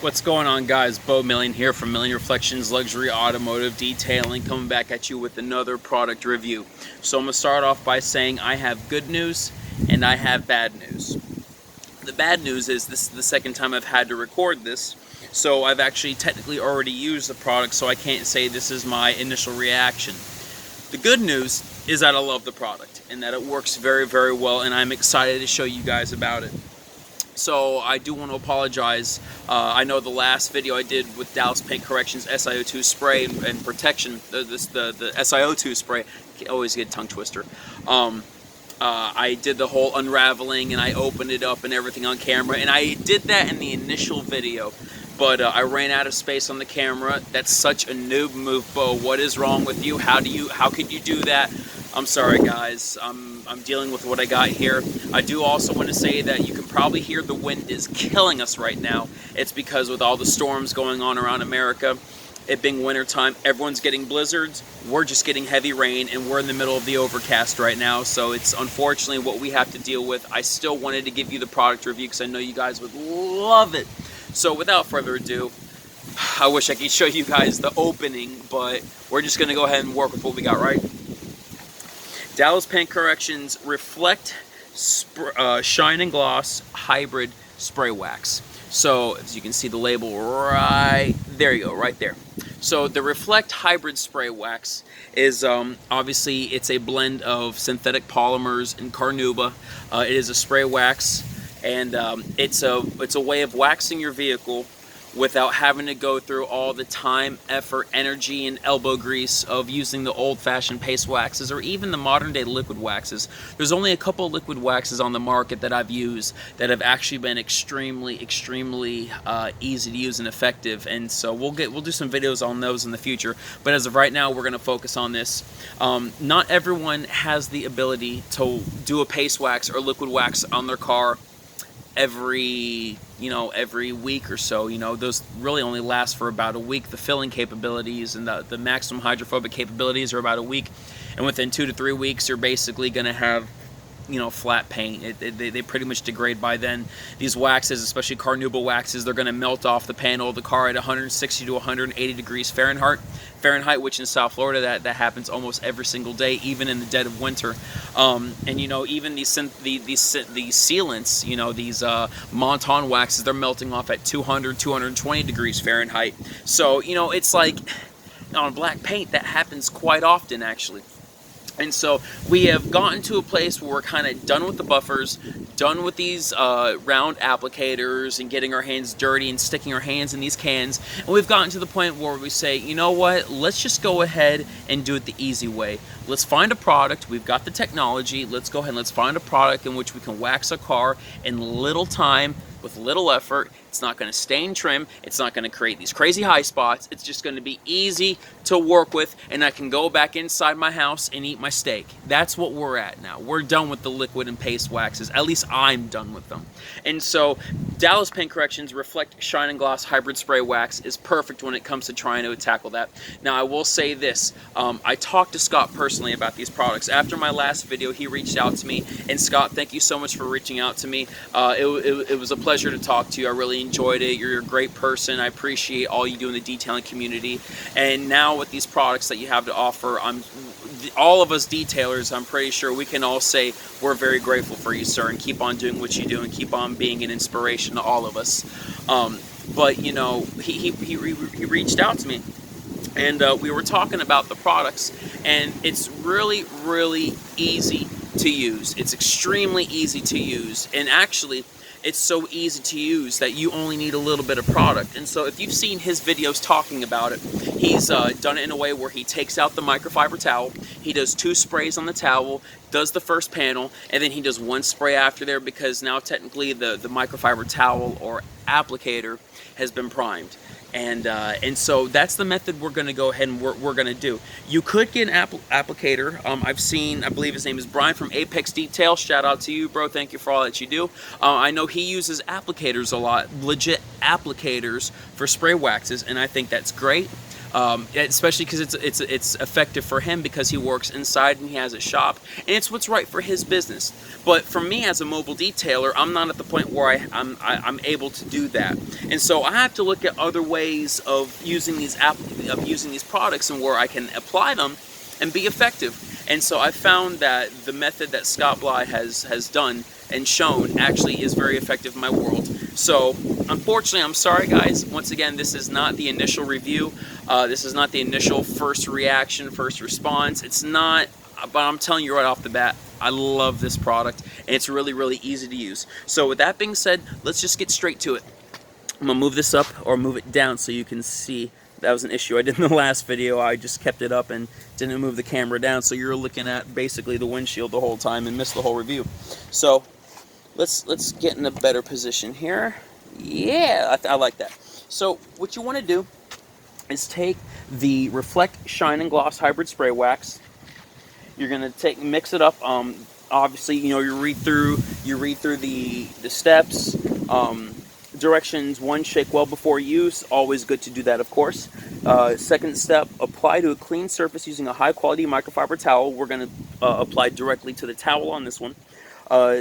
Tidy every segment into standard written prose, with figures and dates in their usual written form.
What's going on, guys? Bo Million here from Million Reflections Luxury Automotive Detailing, coming back at you with another product review. So I'm going to start off by saying I have good news and I have bad news. The bad news is this is the second time I've had to record this, so I've actually technically already used the product, so I can't say this is my initial reaction. The good news is that I love the product and that it works very, very well, and I'm excited to show you guys about it. So I do want to apologize. I know the last video I did with Dallas Paint Corrections SiO2 spray and protection, the SiO2 spray, I always get a tongue twister. I did the whole unraveling and I opened it up and everything on camera, and I did that in the initial video, but I ran out of space on the camera. That's such a noob move, Bo. What is wrong with you? How could you do that? I'm sorry, guys. I'm dealing with what I got here. I do also want to say that you can probably hear the wind is killing us right now. It's because with all the storms going on around America, it being wintertime, everyone's getting blizzards. We're just getting heavy rain, and we're in the middle of the overcast right now. So it's unfortunately what we have to deal with. I still wanted to give you the product review because I know you guys would love it. So without further ado, I wish I could show you guys the opening, but we're just going to go ahead and work with what we got, right? Dallas Paint Corrections Reflect Shine and Gloss Hybrid Spray Wax. So as you can see the label right there, you go, right there. So the Reflect Hybrid Spray Wax is obviously it's a blend of synthetic polymers and carnauba. It is a spray wax, and it's a way of waxing your vehicle without having to go through all the time, effort, energy, and elbow grease of using the old-fashioned paste waxes or even the modern-day liquid waxes. There's only a couple liquid waxes on the market that I've used that have actually been extremely easy to use and effective, and so we'll do some videos on those in the future. But as of right now, we're going to focus on this. Not everyone has the ability to do a paste wax or liquid wax on their car every week or so. Those really only last for about a week. The filling capabilities and the maximum hydrophobic capabilities are about a week, and within 2 to 3 weeks you're basically going to have flat paint. They pretty much degrade by then. These waxes, especially carnauba waxes, they're going to melt off the panel of the car at 160 to 180 degrees Fahrenheit, which in South Florida that happens almost every single day, even in the dead of winter. And even these sealants, these Monton waxes, they're melting off at 200, 220 degrees Fahrenheit. So it's like on black paint that happens quite often, actually. And so we have gotten to a place where we're kind of done with the buffers, done with these round applicators and getting our hands dirty and sticking our hands in these cans. And we've gotten to the point where we say, you know what, let's just go ahead and do it the easy way. Let's find a product. We've got the technology. Let's go ahead and let's find a product in which we can wax a car in little time with little effort. It's not going to stain trim. It's not going to create these crazy high spots. It's just going to be easy to work with, and I can go back inside my house and eat my steak. That's what we're at now. We're done with the liquid and paste waxes. At least I'm done with them. And so Dallas Paint Corrections Reflect Shine and Gloss Hybrid Spray Wax is perfect when it comes to trying to tackle that. Now I will say this. I talked to Scott personally about these products. After my last video, he reached out to me, and Scott, thank you so much for reaching out to me. It was a pleasure to talk to you. I really enjoyed it. You're a great person. I appreciate all you do in the detailing community. And now with these products that you have to offer, all of us detailers, I'm pretty sure we can all say we're very grateful for you, sir, and keep on doing what you do and keep on being an inspiration to all of us. But he reached out to me, and we were talking about the products, and it's really easy to use. It's extremely easy to use, and actually it's so easy to use that you only need a little bit of product. And so if you've seen his videos talking about it, he's done it in a way where he takes out the microfiber towel, he does 2 sprays on the towel, does the first panel, and then he does 1 spray after there, because now technically the microfiber towel or applicator has been primed. And so that's the method we're going to go ahead and we're going to do. You could get an applicator. I believe his name is Brian from Apex Detail. Shout out to you, bro. Thank you for all that you do. I know he uses applicators a lot, legit applicators for spray waxes, and I think that's great. especially because it's effective for him because he works inside and he has a shop, and it's what's right for his business. But for me as a mobile detailer, I'm not at the point where I'm able to do that, and so I have to look at other ways of using these products and where I can apply them and be effective. And so I found that the method that Scott Bly has done and shown actually is very effective in my world. So unfortunately, I'm sorry guys, once again, this is not the initial review, this is not the initial first reaction, first response. It's not, but I'm telling you right off the bat, I love this product, and it's really, really easy to use. So with that being said, let's just get straight to it. I'm gonna move this up or move it down so you can see. That was an issue I did in the last video. I just kept it up and didn't move the camera down, so you're looking at basically the windshield the whole time and missed the whole review. So let's get in a better position here. Yeah, I like that. So what you want to do is take the Reflect Shine and Gloss Hybrid Spray Wax. You're gonna mix it up. Obviously, you know, you read through the steps. Directions: 1, shake well before use. Always good to do that, of course. Second step: apply to a clean surface using a high quality microfiber towel. We're going to apply directly to the towel on this one.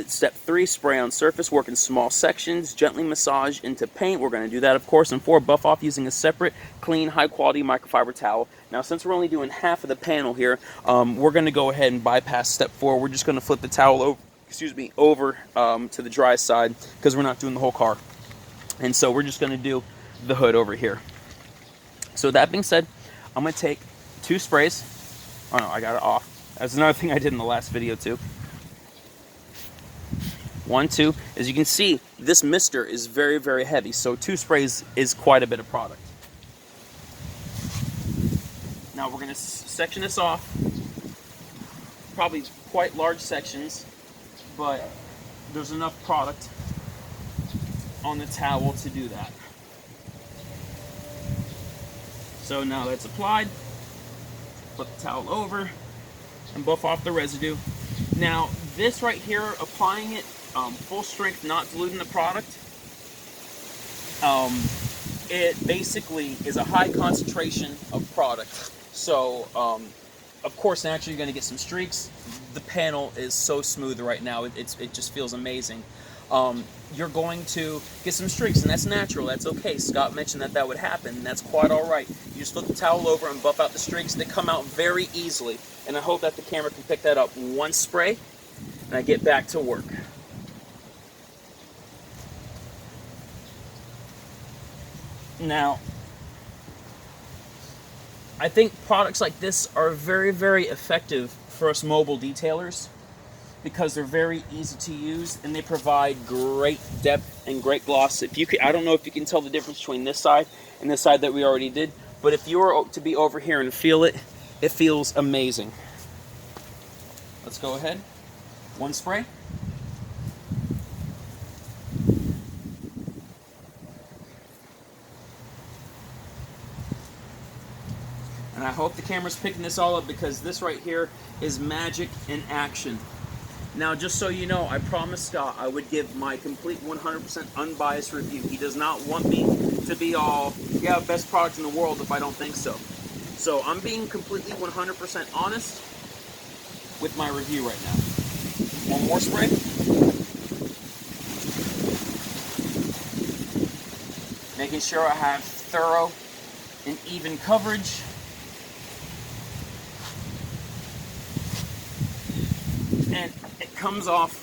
Step 3: spray on surface. Work in small sections. Gently massage into paint. We're going to do that, of course. And 4: buff off using a separate, clean, high quality microfiber towel. Now, since we're only doing half of the panel here, we're going to go ahead and bypass step 4. We're just going to flip the towel over to the dry side because we're not doing the whole car. And so we're just going to do the hood over here. So that being said, I'm going to take 2 sprays. Oh no, I got it off. That's another thing I did in the last video too. 1, 2. As you can see, this mister is very, very heavy. So 2 sprays is quite a bit of product. Now we're going to section this off. Probably quite large sections, but there's enough product on the towel to do that. So now that's applied, flip the towel over and buff off the residue. Now this right here, applying it full strength, not diluting the product, it basically is a high concentration of product. So of course naturally you're going to get some streaks. The panel is so smooth right now, it just feels amazing. You're going to get some streaks, and that's natural, that's okay. Scott mentioned that would happen, and that's quite alright. You just flip the towel over and buff out the streaks. They come out very easily, and I hope that the camera can pick that up. 1 spray, and I get back to work. Now, I think products like this are very, very effective for us mobile detailers, because they're very easy to use and they provide great depth and great gloss. I don't know if you can tell the difference between this side and this side that we already did, but if you were to be over here and feel it, it feels amazing. Let's go ahead. 1 spray. And I hope the camera's picking this all up, because this right here is magic in action. Now, just so you know, I promised Scott I would give my complete 100% unbiased review. He does not want me to be all, yeah, best product in the world if I don't think so. So I'm being completely 100% honest with my review right now. 1 more spray. Making sure I have thorough and even coverage. And it comes off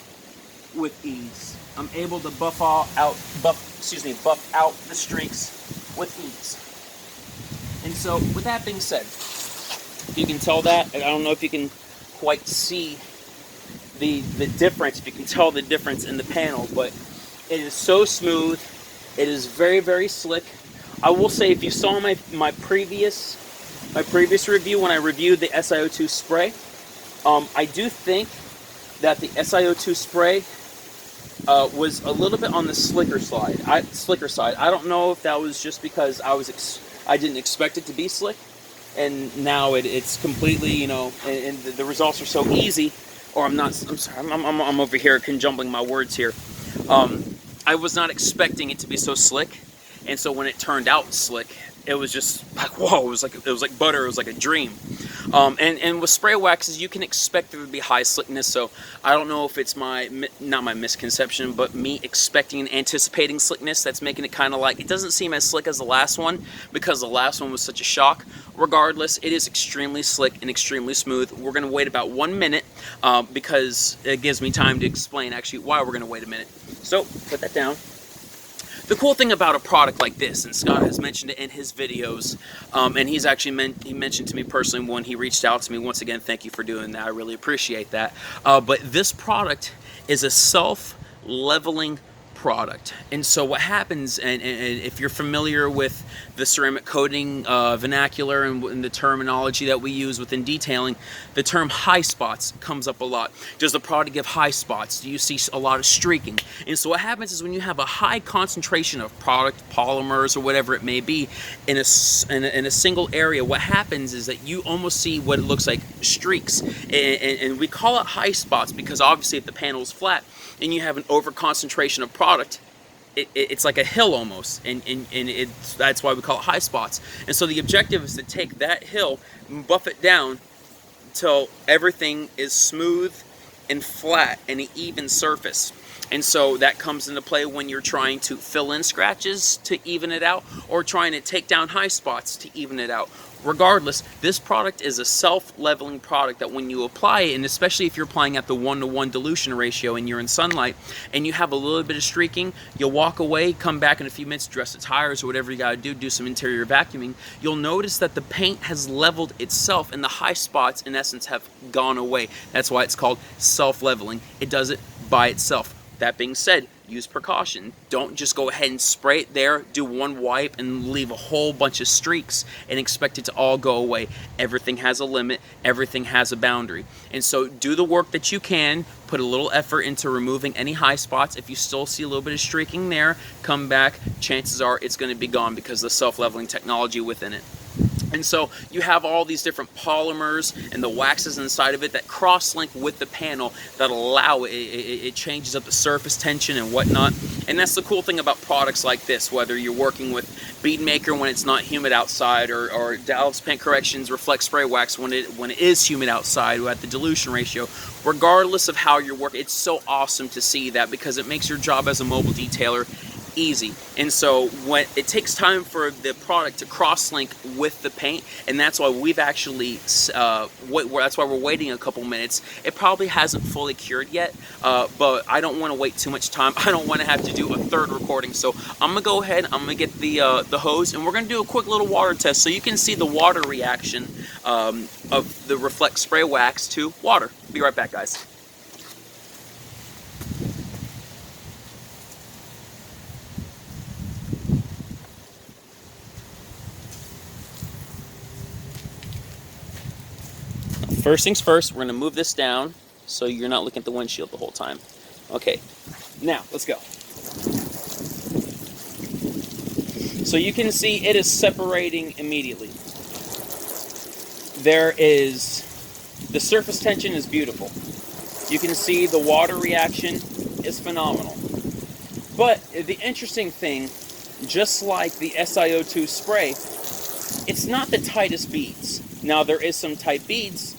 with ease. I'm able to buff out the streaks with ease. And so, with that being said, you can tell that, I don't know if you can quite see the difference, if you can tell the difference in the panel, but it is so smooth. It is very, very slick. I will say, if you saw my previous review when I reviewed the SiO2 spray, I do think that the SiO2 spray was a little bit on the slicker side. I don't know if that was just because I didn't expect it to be slick, and now it's completely, you know, and the results are so easy. Or I'm sorry, I'm over here conjumbling my words here. I was not expecting it to be so slick, and so when it turned out slick, it was just like, whoa, it was like butter, it was like a dream. And with spray waxes, you can expect there to be high slickness, so I don't know if it's not my misconception, but me expecting and anticipating slickness that's making it kind of like, it doesn't seem as slick as the last one, because the last one was such a shock. Regardless, it is extremely slick and extremely smooth. We're going to wait about 1 minute, because it gives me time to explain actually why we're going to wait a minute. So, put that down. The cool thing about a product like this, and Scott has mentioned it in his videos, and he's actually he mentioned to me personally when he reached out to me. Once again, thank you for doing that. I really appreciate that. But this product is a self-leveling product. And so what happens, and if you're familiar with the ceramic coating vernacular and the terminology that we use within detailing, the term high spots comes up a lot. Does the product give high spots? Do you see a lot of streaking? And so what happens is when you have a high concentration of product, polymers, or whatever it may be, in a single area, what happens is that you almost see what it looks like streaks. And we call it high spots because obviously if the panel is flat and you have an over concentration of product, it's like a hill almost, and that's why we call it high spots. And so the objective is to take that hill and buff it down till everything is smooth and flat and an even surface. And so that comes into play when you're trying to fill in scratches to even it out, or trying to take down high spots to even it out. Regardless, this product is a self-leveling product that when you apply it, and especially if you're applying at the 1-to-1 dilution ratio and you're in sunlight and you have a little bit of streaking, you'll walk away, come back in a few minutes, dress the tires or whatever you gotta do some interior vacuuming. You'll notice that the paint has leveled itself and the high spots in essence have gone away. That's why it's called self-leveling. It does it by itself. That being said, use precaution. Don't just go ahead and spray it there, do one wipe, and leave a whole bunch of streaks and expect it to all go away. Everything has a limit. Everything has a boundary. And so do the work that you can. Put a little effort into removing any high spots. If you still see a little bit of streaking there, come back. Chances are it's going to be gone because of the self-leveling technology within it. And so you have all these different polymers and the waxes inside of it that cross-link with the panel that allow it. It changes up the surface tension and whatnot. And that's the cool thing about products like this, whether you're working with Bead Maker when it's not humid outside, or Dallas Paint Corrections Reflect Spray Wax when it is humid outside at the dilution ratio. Regardless of how you're working, it's so awesome to see that because it makes your job as a mobile detailer easy. And so when it takes time for the product to cross-link with the paint, and that's why we've actually that's why we're waiting a couple minutes. It probably hasn't fully cured yet, but I don't want to wait too much time. I don't want to have to do a third recording, so I'm gonna go ahead, I'm gonna get the hose, and we're gonna do a quick little water test so you can see the water reaction of the Reflect Spray Wax to water. Be right back, guys. First things first, we're going to move this down so you're not looking at the windshield the whole time. Okay, now let's go. So you can see it is separating immediately. The surface tension is beautiful. You can see the water reaction is phenomenal. But the interesting thing, just like the SiO2 spray, it's not the tightest beads. Now there is some tight beads,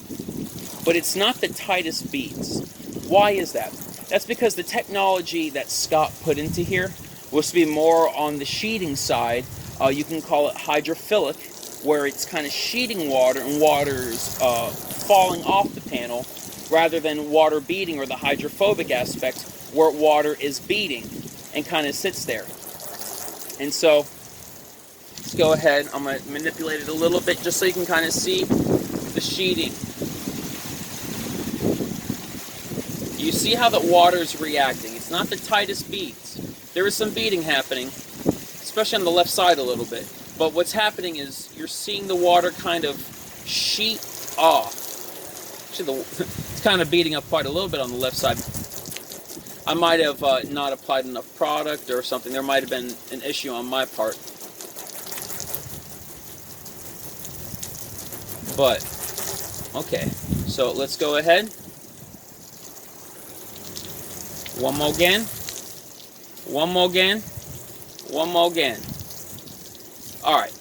but it's not the tightest beads. Why is that? That's because the technology that Scott put into here was to be more on the sheeting side. You can call it hydrophilic, where it's kind of sheeting water and water's falling off the panel, rather than water beading, or the hydrophobic aspect, where water is beading and kind of sits there. And so let's go ahead. I'm going to manipulate it a little bit just so you can kind of see the sheeting. You see how the water is reacting. It's not the tightest beads. There is some beading happening, especially on the left side a little bit. But what's happening is you're seeing the water kind of sheet off. Actually, it's kind of beading up quite a little bit on the left side. I might have not applied enough product or something. There might have been an issue on my part. But, okay. So let's go ahead. One more again. One more again. One more again. Alright.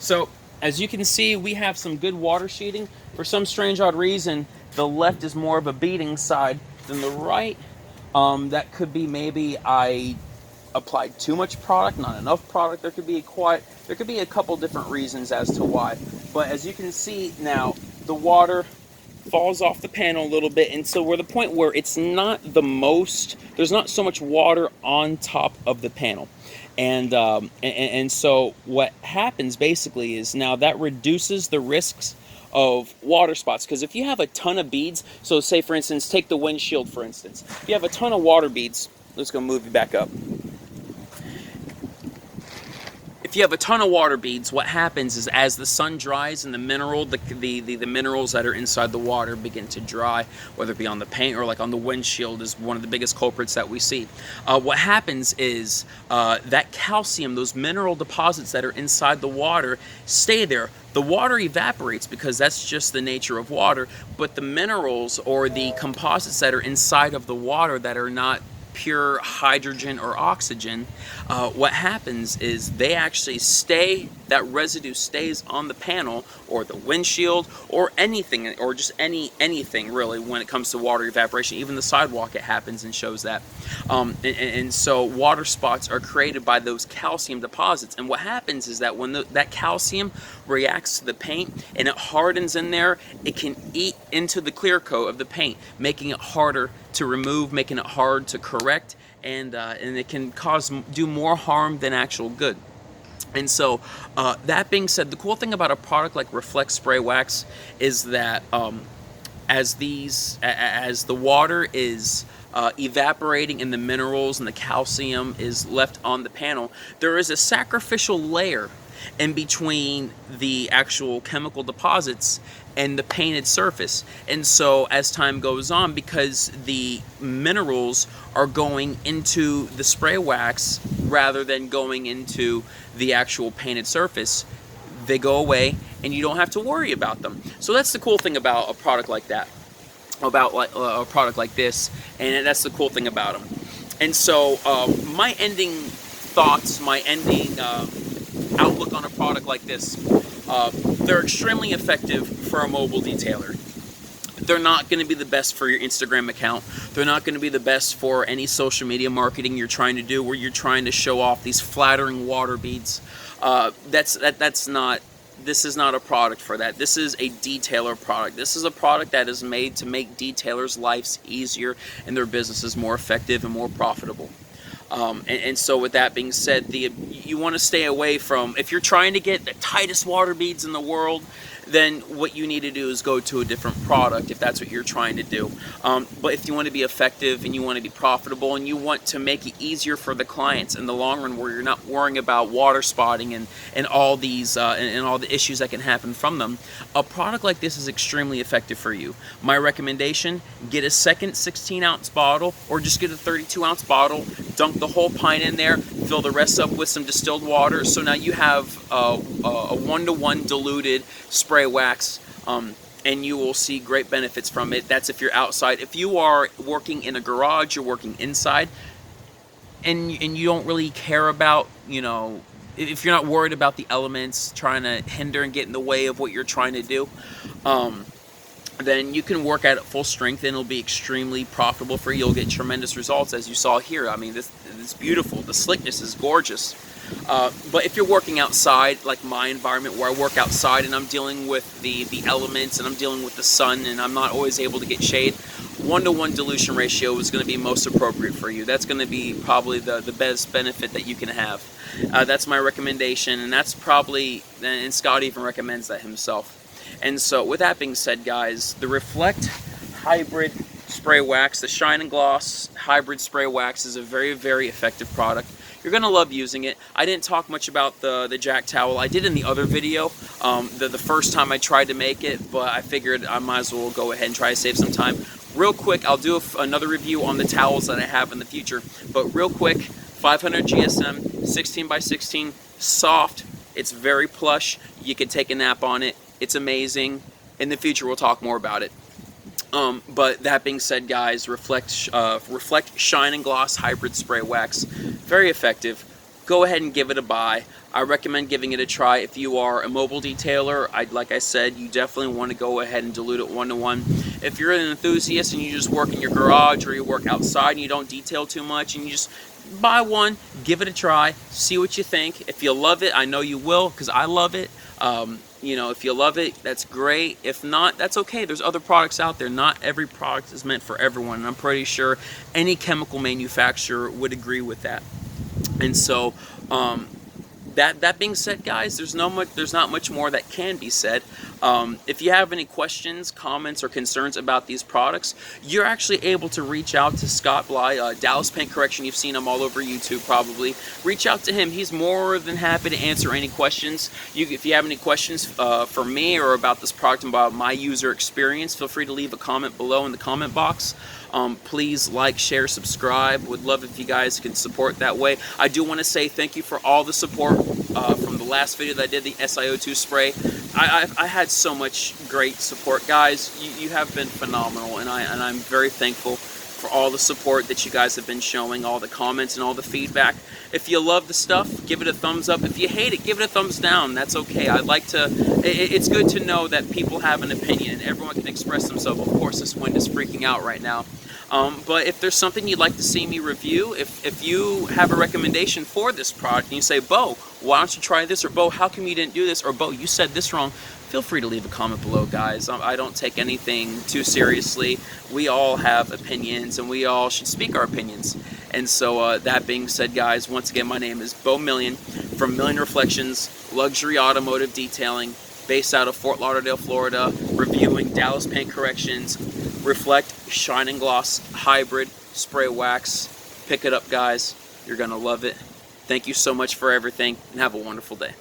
So as you can see, we have some good water sheeting. For some strange odd reason, the left is more of a beading side than the right. That could be maybe I applied too much product, not enough product. There could be a couple different reasons as to why. But as you can see now, the water falls off the panel a little bit, and so we're at the point where it's not the most, there's not so much water on top of the panel. And so what happens basically is now that reduces the risks of water spots, because if you have a ton of beads, so say for instance, take the windshield for instance, if you have a ton of water beads, let's go move you back up. If you have a ton of water beads, what happens is as the sun dries and the minerals that are inside the water begin to dry, whether it be on the paint or like on the windshield is one of the biggest culprits that we see. What happens is that calcium, those mineral deposits that are inside the water, stay there. The water evaporates because that's just the nature of water, but the minerals or the composites that are inside of the water that are not pure hydrogen or oxygen, what happens is they actually stay, that residue stays on the panel or the windshield or anything, or just anything really when it comes to water evaporation. Even the sidewalk, it happens and shows that. And so water spots are created by those calcium deposits, and what happens is that when that calcium reacts to the paint and it hardens in there, it can eat into the clear coat of the paint, making it harder to remove, making it hard to correct, and it can do more harm than actual good. And so that being said, the cool thing about a product like Reflect Spray Wax is that as the water is evaporating and the minerals and the calcium is left on the panel, there is a sacrificial layer in between the actual chemical deposits and the painted surface. And so as time goes on, because the minerals are going into the spray wax rather than going into the actual painted surface, they go away and you don't have to worry about them. So that's the cool thing about a product like that, about like a product like this, and that's the cool thing about them. And so my ending thoughts, my ending outlook on a product like this, they're extremely effective for a mobile detailer. They're not going to be the best for your Instagram account. They're not going to be the best for any social media marketing you're trying to do, where you're trying to show off these flattering water beads. This is not a product for that. This is a detailer product. This is a product that is made to make detailers' lives easier and their businesses more effective and more profitable. And so with that being said, you want to stay away from, if you're trying to get the tightest water beads in the world, then what you need to do is go to a different product if that's what you're trying to do. But if you want to be effective and you want to be profitable and you want to make it easier for the clients in the long run, where you're not worrying about water spotting and all these and all the issues that can happen from them, a product like this is extremely effective for you. My recommendation: get a second 16-ounce bottle, or just get a 32-ounce bottle, dunk the whole pint in there, fill the rest up with some distilled water, so now you have a 1-to-1 diluted spray wax, and you will see great benefits from it. That's if you're outside. If you are working in a garage, you're working inside, and you don't really care about, if you're not worried about the elements trying to hinder and get in the way of what you're trying to do, then you can work at it full strength and it'll be extremely profitable for you. You'll get tremendous results, as you saw here. I mean, this is beautiful. The slickness is gorgeous. But if you're working outside, like my environment where I work outside and I'm dealing with the elements and I'm dealing with the sun and I'm not always able to get shade, 1-to-1 dilution ratio is going to be most appropriate for you. That's going to be probably the best benefit that you can have. That's my recommendation, and that's probably, and Scott even recommends that himself. And so with that being said, guys, the Reflect Hybrid Spray Wax, the Shine and Gloss Hybrid Spray Wax, is a very, very effective product. You're going to love using it. I didn't talk much about the Jack towel. I did in the other video, the first time I tried to make it, but I figured I might as well go ahead and try to save some time. Real quick, I'll do another review on the towels that I have in the future, but real quick, 500 GSM, 16 by 16, soft. It's very plush. You can take a nap on it. It's amazing. In the future, we'll talk more about it. But that being said, guys, Reflect Shine and Gloss Hybrid Spray Wax, very effective. go ahead and give it a buy. I recommend giving it a try. If you are a mobile detailer, like I said, you definitely want to go ahead and dilute it 1-to-1. If you're an enthusiast and you just work in your garage or you work outside and you don't detail too much and you just buy one, give it a try, see what you think. If you love it, I know you will, because I love it. You know, if you love it, that's great. If not, that's okay. There's other products out there. Not every product is meant for everyone, and I'm pretty sure any chemical manufacturer would agree with that. And so, that being said, guys, there's not much more that can be said. If you have any questions, comments, or concerns about these products, you're actually able to reach out to Scott Bly, Dallas Paint Correction. You've seen him all over YouTube probably. Reach out to him. He's more than happy to answer any questions. If you have any questions for me or about this product and about my user experience, feel free to leave a comment below in the comment box. Please like, share, subscribe. Would love if you guys can support that way. I do want to say thank you for all the support from the last video that I did, the SiO2 spray. I had so much great support, guys. You have been phenomenal, and I'm very thankful for all the support that you guys have been showing, all the comments and all the feedback. If you love the stuff, give it a thumbs up. If you hate it, give it a thumbs down. That's okay. It's good to know that people have an opinion and everyone can express themselves. Of course, this wind is freaking out right now. But if there's something you'd like to see me review, if you have a recommendation for this product and you say, Bo, why don't you try this? Or Bo, how come you didn't do this? Or Bo, you said this wrong. Feel free to leave a comment below, guys. I don't take anything too seriously. We all have opinions and we all should speak our opinions. And so that being said, guys, once again, my name is Bo Million from Million Reflections Luxury Automotive Detailing, based out of Fort Lauderdale, Florida, reviewing Dallas Paint Corrections Reflect Shine and Gloss Hybrid Spray Wax. Pick it up, guys. You're going to love it. Thank you so much for everything, and have a wonderful day.